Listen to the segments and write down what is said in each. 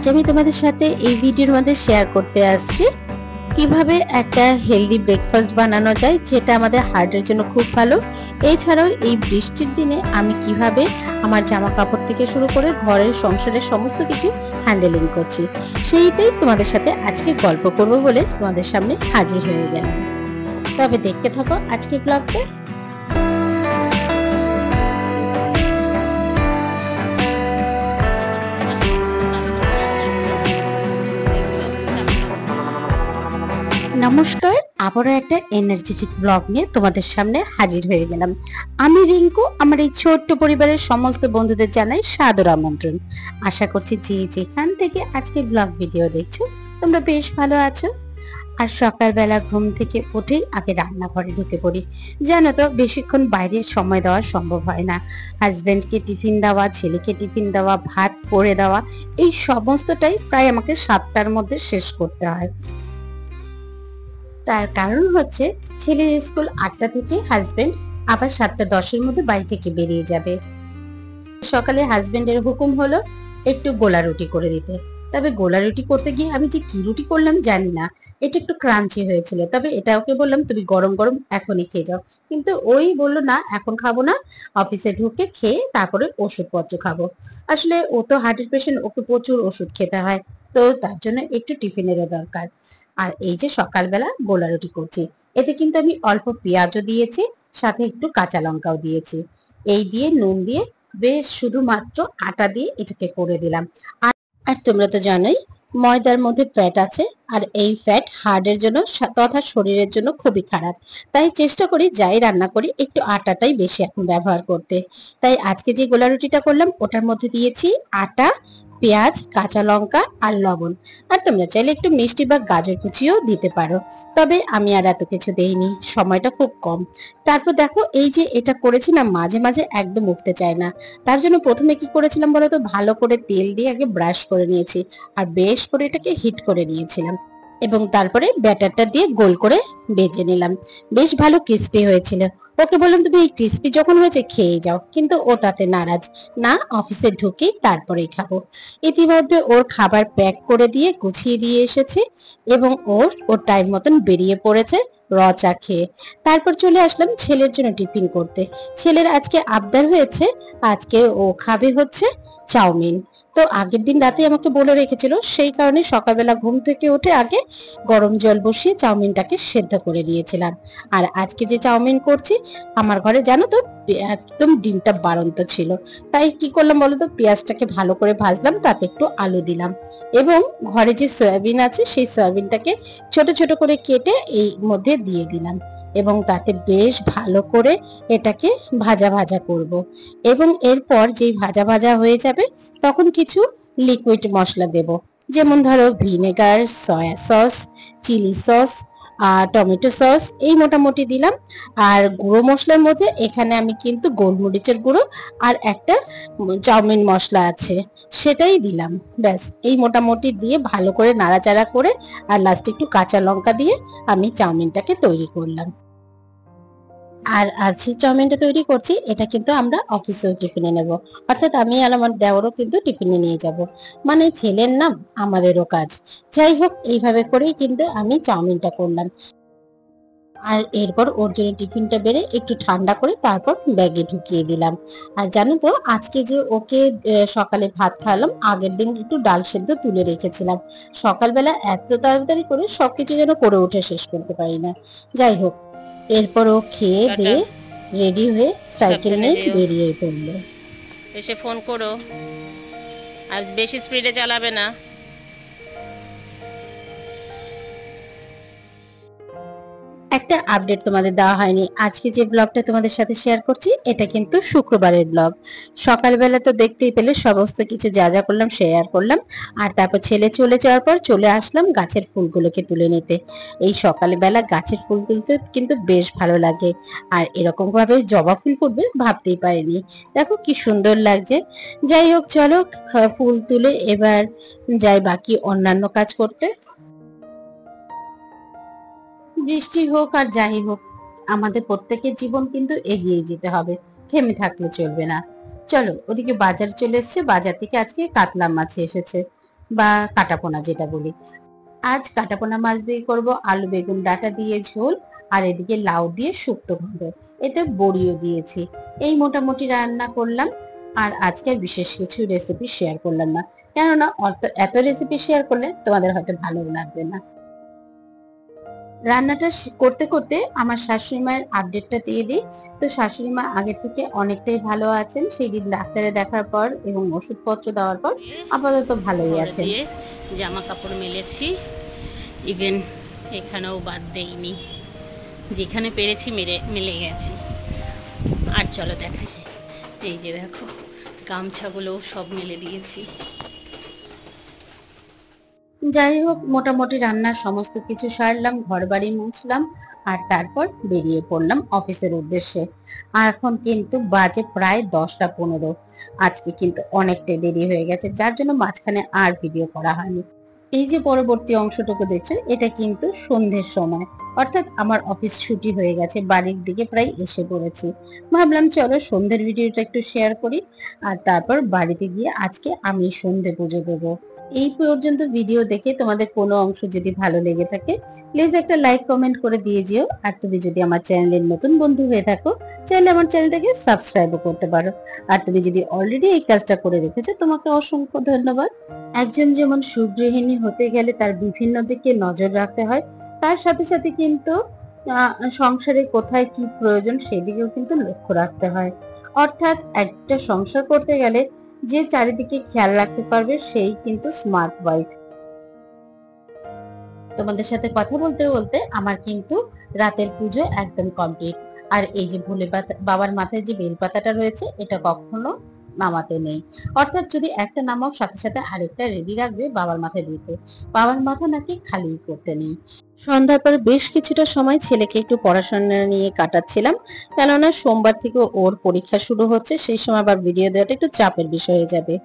আজ আমি তোমাদের সাথে এই ভিডিওর মধ্যে শেয়ার করতে আসছি কিভাবে একটা হেলদি ব্রেকফাস্ট বানানো যায় যেটা আমাদের হার্টের জন্য খুব ভালো। এছাড়াও এই বৃষ্টির দিনে আমি কিভাবে আমার জামা কাপড় থেকে শুরু করে ঘরের সংসারের সমস্ত কিছু হ্যান্ডেলিং করছি সেইটাই তোমাদের সাথে আজকে গল্প করব বলে তোমাদের সামনে হাজির হয়ে গেলাম। তবে দেখতে থাকো আজকের ব্লগটা। নমস্কার, আবারও একটা এনার্জেটিক ব্লগ নিয়ে তোমাদের সামনে হাজির হয়ে গেলাম। আমি রিঙ্কু, আমার এই ছোট্ট পরিবারের সমস্ত বন্ধুদের জানাই সাদর আমন্ত্রণ। আশা করছি যে যেখান থেকে আজকের ব্লগ ভিডিও দেখছো তোমরা বেশ ভালো আছো। আর সকালবেলা ঘুম থেকে উঠেই আগে রান্নাঘরে ঢুকে পড়ি। জানো তো, বেশিক্ষণ বাইরে সময় দেওয়া সম্ভব হয় না। হাজবেন্ডকে টিফিন দেওয়া, ছেলেকে টিফিন দেওয়া, ভাত করে দেওয়া, এই সমস্তটাই প্রায় আমাকে 7টার মধ্যে শেষ করতে হয়। তার কারণ হচ্ছে ছেলের স্কুল 8টা থেকে, হাজবেন্ড আবার 7টা 10-এর মধ্যে বাড়ি থেকে বেরিয়ে যাবে। সকালে হাজবেন্ডের হুকুম হলো একটু গোলা রুটি করে দিতে। তবে গোলা রুটি করতে গিয়ে আমি যে কি রুটি করলাম জানি না, এটা একটু ক্রাঞ্চি হয়েছিল। তবে এটা ওকে বললাম তুমি গরম গরম এখনই খেয়ে যাও, কিন্তু ওই বললো না এখন খাবো না, অফিসে ঢুকে খেয়ে তারপরে ওষুধপত্র খাবো। আসলে ও তো হার্টের পেশেন্ট, ওকে প্রচুর ওষুধ খেতে হয়, তো তার জন্য একটু টিফিনেরও দরকার। আর এই যে সকালবেলা গোলা রুটি করছি, এতে কিন্তু আমি অল্প পেঁয়াজও দিয়েছি, সাথে একটু কাঁচা লঙ্কাও দিয়েছি। এই দিয়ে নুন দিয়ে বেশ শুধুমাত্র আটা দিয়ে এটাকে করে দিলাম। আর তোমরা তো জানোই ময়দার মধ্যে ফ্যাট আছে, আর এই ফ্যাট হার্টের জন্য তথা শরীরের জন্য খুবই খারাপ। তাই চেষ্টা করি যাই রান্না করি একটু আটাটাই বেশি এখন ব্যবহার করতে। তাই আজকে যে গোলা রুটিটা করলাম ওটার মধ্যে দিয়েছি আটা, পেঁয়াজ, কাঁচা লঙ্কা আর লবণ। আর তোমরা চাইলে একটু মিষ্টি বা গাজর কুচিও দিতে পারো, তবে আমি আর এত কিছু দেইনি, সময়টা খুব কম। তারপর দেখো এই যে এটা করেছি না, মাঝে মাঝে একদম উঠতে চায় না। তার জন্য প্রথমে কি করেছিলাম বলতো, ভালো করে তেল দিয়ে আগে ব্রাশ করে নিয়েছি আর বেশ করে এটাকে হিট করে নিয়েছিলাম, এবং তারপরে ব্যাটারটা দিয়ে গোল করে ভেজে নিলাম। বেশ ভালো ক্রিস্পি হয়েছিল। ওকে বললাম তুমি এই ক্রিস্পি যখন হয়েছে খেয়ে যাও, কিন্তু ও তাতে নারাজ, না অফিসে ঢুকেই তারপরেই খাবো। ইতিমধ্যে ওর খাবার প্যাক করে দিয়ে গুছিয়ে দিয়ে এসেছি, এবং ওর টাইম মতন বেরিয়ে পড়েছে র চা খেয়ে। তারপর চলে আসলাম ছেলের জন্য টিফিন করতে। ছেলের আজকে আবদার হয়েছে, আজকে ও খাবে হচ্ছে চাউমিন। তো আগের দিন রাতে আমাকে বলে রেখেছিল, সেই কারণে সকালবেলা ঘুম থেকে উঠে আগে গরম জল বসিয়ে চাউমিনটাকে সেদ্ধ করে নিয়েছিলাম। আর আজকে যে চাউমিন করছি, আমার ঘরে জানো তো একদম ডিমটা বাড়ন্ত ছিল। তাই কি করলাম বলতো, পেঁয়াজটাকে ভালো করে ভাজলাম, তাতে একটু আলু দিলাম, এবং ঘরে যে সয়াবিন আছে সেই সয়াবিনটাকে ছোট ছোট করে কেটে এই মধ্যে দিয়ে দিলাম, এবং তাতে বেশ ভালো করে এটাকে ভাজা ভাজা করব। এবং এরপর যেই ভাজা ভাজা হয়ে যাবে তখন কিছু লিকুইড মশলা দেব, যেমন ধরো vinegar, soya sauce, chilli sauce আর টমেটো সস, এই মোটামুটি দিলাম। আর গুঁড়ো মশলার মধ্যে এখানে আমি কিন্তু গোলমরিচের গুঁড়ো আর একটা চাউমিন মশলা আছে সেটাই দিলাম। ব্যাস এই মোটামুটি দিয়ে ভালো করে নাড়াচাড়া করে আর লাস্টে একটু কাঁচা লঙ্কা দিয়ে আমি চাউমিনটাকে তৈরি করলাম। আর আজ যে চাউমিনটা তৈরি করছি এটা কিন্তু আমরা অফিসেও টিফিনে নেব, অর্থাৎ আমি আর আমার দেওরও কিন্তু টিফিনে নিয়ে যাব। মানে ছেলের নাম আমাদেরও কাজ। যাই হোক, এইভাবে করেই কিন্তু আমি চাউমিনটা করলাম। আর এরপর ওর জন্য টিফিনটা বেড়ে একটু ঠান্ডা করে তারপর ব্যাগে ঢুকিয়ে দিলাম। আর জানো তো আজকে যে ওকে সকালে ভাত খাওয়ালাম, আগের দিন একটু ডাল সেদ্ধ তুলে রেখেছিলাম। সকালবেলা এত তাড়াতাড়ি করে সবকিছু যেন করে উঠে শেষ করতে পারি না। যাই হোক, এরপর ও খেয়ে দিয়ে রেডি হয়ে সাইকেল নিয়ে বেরিয়ে পড়লো। এসে ফোন করো, আর বেশি স্পিডে চালাবে না। একটা আপডেট তোমাদের দেওয়া হয়নি, আজকে যে ব্লগটা তোমাদের সাথে শেয়ার করছি এটা কিন্তু শুক্রবারের ব্লগ। সকালবেলা তো দেখতেই পেলে সমস্ত কিছু যা যা করলাম শেয়ার করলাম। আর তারপর ছেলে চলে যাওয়ার পর চলে আসলাম গাছের ফুলগুলোকে তুলে নিতে। এই সকালবেলা গাছের ফুল তুলতে কিন্তু বেশ ভালো লাগে, আর এরকম ভাবে জবা ফুল ফুটবে ভাবতেই পারিনি। দেখো কি সুন্দর লাগছে। যাই হোক চলো, ফুল তুলে এবার যাই বাকি অন্যান্য কাজ করতে। বৃষ্টি হোক আর যাই হোক, আমাদের প্রত্যেকের জীবন কিন্তু এগিয়ে যেতে হবে, থেমে থাকলে চলবে না। চলো, ওদিকে বাজার চলে এসছে, বাজার থেকে আজকে কাতলা মাছ এসেছে। বা কাটাপোনা যেটা বলি। আজ কাটাপোনা মাছ দিয়ে করব আলু বেগুন ডাঁটা দিয়ে ঝোল, আর এদিকে লাউ দিয়ে শুক্তো ঘন্ট, এতে বড়িও দিয়েছি। এই মোটামুটি রান্না করলাম। আর আজকে আর বিশেষ কিছু রেসিপি শেয়ার করলাম না, কেননা এত রেসিপি শেয়ার করলে তোমাদের হয়তো ভালো লাগবে না। রান্নাটা করতে করতে আমার শাশুড়ি মায়ের আপডেটটা দিয়ে দিই। তো শাশুড়ি মা আগের থেকে অনেকটাই ভালো আছেন, সেই দিন ডাক্তারে দেখার পর এবং ওষুধপত্র দেওয়ার পর আপাতত ভালোই ঘর আছেন। দিয়ে জামা কাপড় মেলেছি, ইভেন এখানেও বাদ দেইনি, যেখানে পেরেছি মেলে গেছি। আর চলো দেখাই, এই যে দেখো গামছাগুলোও সব মেলে দিয়েছি। যাই হোক, মোটামুটি রান্নার সমস্ত কিছু সারলাম, ঘর বাড়ি মুছলাম, আর তারপর বেরিয়ে পড়লাম অফিসের উদ্দেশ্যে। আর এখন কিন্তু বাজে প্রায় 10টা 15। আজকে কিন্তু অনেকটাই দেরি হয়ে গেছে, যার জন্য মাঝখানে আর ভিডিও করা হয়নি। এই যে পরবর্তী অংশটুকু দেখছো, এটা কিন্তু সন্ধ্যের সময়, অর্থাৎ আমার অফিস ছুটি হয়ে গেছে, বাড়ির দিকে প্রায় এসে পড়েছি। ভাবলাম চলো সন্ধ্যের ভিডিওটা একটু শেয়ার করি, আর তারপর বাড়িতে গিয়ে আজকে আমি সন্ধ্যে পুজো দেবো। এই পর্যন্ত ভিডিও দেখে তোমাদের কোনো অংশ যদি ভালো লেগে থাকে, প্লিজ একটা লাইক কমেন্ট করে দিয়ে যেও। আর তুমি যদি আমার চ্যানেলের নতুন বন্ধু হয়ে থাকো, চাইলে আমার চ্যানেলটাকে সাবস্ক্রাইবও করতে পারো। আর তুমি যদি অলরেডি এই কাজটা করে রেখেছো, তোমাকে অসংখ্য ধন্যবাদ। একজন যেমন সুগৃহিণী হতে গেলে তার বিভিন্ন দিকে নজর রাখতে হয়, তার সাথে সাথে কিন্তু সংসারে কোথায় কি প্রয়োজন সেদিকেও কিন্তু লক্ষ্য রাখতে হয়। অর্থাৎ একটা সংসার করতে গেলে যে চারিদিকে খেয়াল রাখতে পারবে সেই কিন্তু স্মার্ট ওয়াইফ। তোমাদের সাথে কথা বলতে বলতে আমার কিন্তু রাতের পুজো একদম কমপ্লিট। আর এই যে ভোলে বাবার মাথায় যে বেলপাতাটা রয়েছে, এটা কখনো নামাতে নেই। অর্থাৎ যদি একটা নামাও, সাথে সাথে আরেকটা রেডি রাখবে বাবার মাথায় দিতে। বাবার মাথা নাকি খালি করতে নেই। সন্ধ্যার পর বেশ কিছুটা সময় ছেলেকে একটু পড়াশোনা নিয়ে কাটাচ্ছিলাম, কেননা সোমবার থেকে ওর পরীক্ষা শুরু হচ্ছে, সেই সময় আবার ভিডিও দেওয়াটা একটু চাপের বিষয় হয়ে যাবে।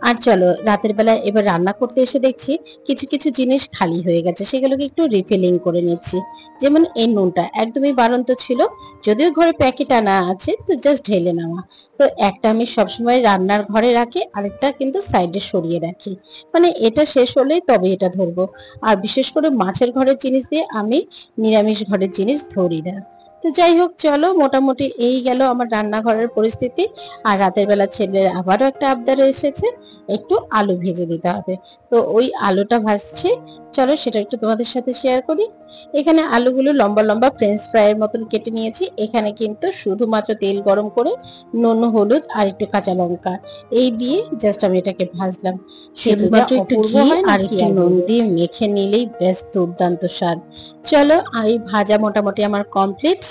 আর চলো রাতের বেলা এবার রান্না করতে এসে দেখছি কিছু কিছু জিনিস খালি হয়ে গেছে, সেগুলোকে একটু রিফিলিং করে নিচ্ছি। যেমন এই নুনটা একদমই বাড়ন্ত ছিল, যদিও ঘরে প্যাকেট আনা আছে, তো জাস্ট ঢেলে নেওয়া। তো একটা আমি সবসময় রান্নার ঘরে রাখি, আরেকটা কিন্তু সাইডে সরিয়ে রাখি, মানে এটা শেষ হলেই তবে এটা ধরবো। আর বিশেষ করে মাছের ঘরের জিনিস দিয়ে আমি নিরামিষ ঘরের জিনিস ধরি না। তো যাই হোক, চলো মোটামুটি এই গেল আমার রান্নাঘরের পরিস্থিতি। আর রাতের বেলা ছেলের আবারও একটা আবদার এসেছে, একটু আলু ভেজে দিতে হবে। তো ওই আলুটা ভাজছি, চলো সেটা একটু তোমাদের সাথে শেয়ার করি। এখানে আলুগুলো লম্বা লম্বা ফ্রেঞ্চ ফ্রাইয়ের মতন কেটে নিয়েছি। এখানে কিন্তু শুধুমাত্র তেল গরম করে নুন হলুদ আর একটু কাঁচা লঙ্কা এই দিয়ে জাস্ট আমি এটাকে ভাজলাম। শুধুমাত্র একটু ঘি আর একটু নুন দিয়ে মেখে নিলেই বেশ দুর্দান্ত স্বাদ। চলো এই ভাজা মোটামুটি আমার কমপ্লিট।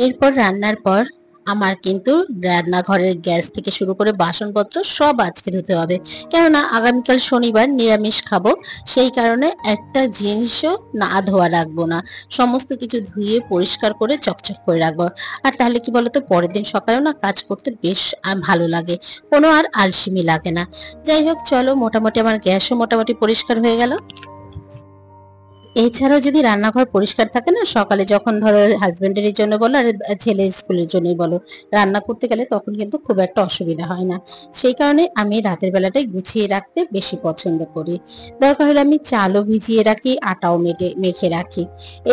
এরপর রান্নার পর আমার কিন্তু রান্নাঘরের গ্যাস থেকে শুরু করে বাসনপত্র সব আজকে ধুতে হবে, কেননা আগামীকাল শনিবার নিরামিষ খাবো। সেই কারণে একটা জিনিসও না ধোয়া রাখবো না, সমস্ত কিছু ধুয়ে পরিষ্কার করে চকচক করে রাখবো। আর তাহলে কি বলতো, পরের দিন সকালেও না কাজ করতে বেশ ভালো লাগে, কোনো আর আলসেমি লাগে না। যাই হোক, চলো মোটামুটি আমার গ্যাসও মোটামুটি পরিষ্কার হয়ে গেল। এছাড়াও যদি রান্নাঘর পরিষ্কার থাকে না, সকালে যখন ধরো হাজবেন্ডের জন্য বলো আর ছেলের স্কুলের জন্যই বলো, রান্না করতে গেলে তখন কিন্তু খুব একটা অসুবিধা হয় না। সেই কারণে আমি রাতের বেলাটাই গুছিয়ে রাখতে বেশি পছন্দ করি। দরকার হলে আমি চালও ভিজিয়ে রাখি, আটাও মেখে রাখি।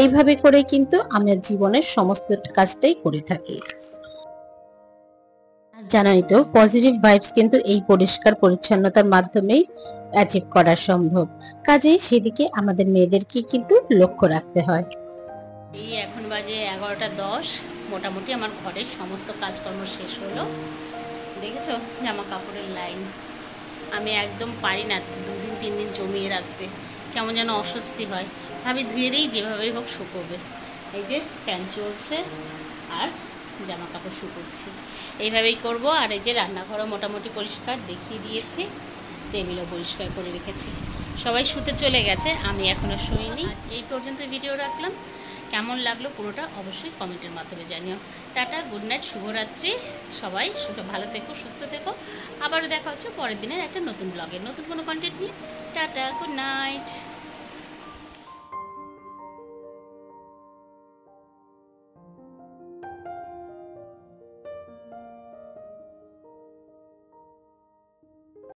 এইভাবে করে কিন্তু আমার জীবনের সমস্ত কাজটাই করে থাকি। জানোই তো, পজিটিভ ভাইবস কিন্তু এই পরিষ্কার পরিচ্ছন্নতার মাধ্যমেই অ্যাচিভ করা সম্ভব। কাজেই সেদিকে আমাদের মেয়েদেরকে কিন্তু লক্ষ্য রাখতে হয়। এই এখন বাজে 11টা 10, মোটামুটি আমার ঘরের সমস্ত কাজকর্ম শেষ হলো। দেখেছো জামা কাপড়ের লাইন, আমি একদম পারি না 2 দিন 3 দিন জমিয়ে রাখতে, কেমন যেন অস্বস্তি হয়। ভাবি ধুয়ে দিই, যেভাবেই হোক শুকোবে। এই যে ফ্যান চলছে আর জামা কাপড় শুকোচ্ছি, এইভাবেই করব। আর এই যে রান্নাঘরও মোটামুটি পরিষ্কার দেখিয়ে দিয়েছি, টেবিলও পরিষ্কার করে রেখেছি। সবাই শুতে চলে গেছে, আমি এখনও শুইনি। এই পর্যন্ত ভিডিও রাখলাম, কেমন লাগলো পুরোটা অবশ্যই কমেন্টের মাধ্যমে জানিও। টাটা, গুড নাইট, শুভরাত্রি। সবাই ভালো থেকো, সুস্থ থেকো। আবারও দেখা হচ্ছে পরের দিনের একটা নতুন ব্লগে, নতুন কোনো কন্টেন্ট নিয়ে। Tata, good night.